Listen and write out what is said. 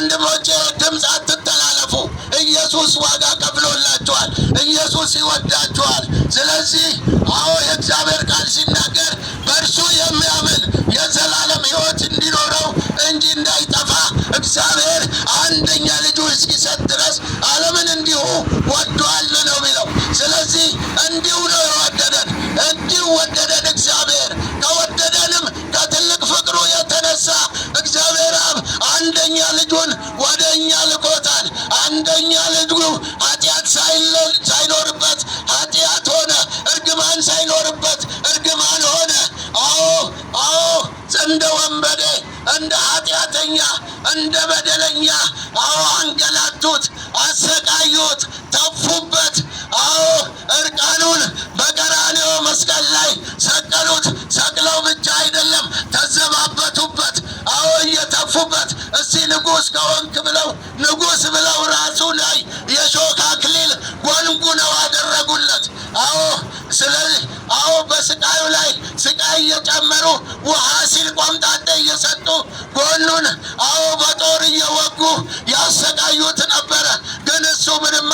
ወንድሞቼ ድምፅ አትተላለፉ። ኢየሱስ ዋጋ ከፍሎላችኋል። ኢየሱስ ይወዳችኋል። ስለዚህ አዎ የእግዚአብሔር ቃል ሲናገር በእርሱ የሚያምን የዘላለም ሕይወት እንዲኖረው እንጂ እንዳይጠፋ እግዚአብሔር አንደኛ ልጁ እስኪሰጥ ድረስ ዓለምን እንዲሁ ወዷል ነው የሚለው። ስለዚህ እንዲሁ ነው የወደደን። እንዲሁ ወደደን እግዚአብሔር። ከወደደንም ከትልቅ ፍቅሩ የተነሳ እግዚአብሔር አብ አንደኛ ልጁን ወደ እኛ ልኮታል። አንደኛ ልጁ ኃጢአት ሳይኖርበት ኃጢአት ሆነ፣ እርግማን ሳይኖርበት እርግማን ሆነ። አዎ እንደ ወንበዴ፣ እንደ ኃጢአተኛ፣ እንደ በደለኛ አንገላቱት፣ አሰቃዩት፣ ተፉበት። እርቃኑን በቀራንዮ መስቀል ላይ ሰቀሉት። ሰቅለው ብቻ አይደለም ተዘባበቱበት። እየተፉበት። እስቲ ንጉሥ ከሆንክ ብለው ንጉሥ ብለው ራሱ ላይ የሾህ አክሊል ጎንጉነው አደረጉለት። ስለዚህ በስቃዩ ላይ ስቃይ እየጨመሩ ውሃ ሲል ቆምጣጤ እየሰጡ ጎኑን በጦር እየወጉ ያሰቃዩት ነበረ። ግን እሱ ምንም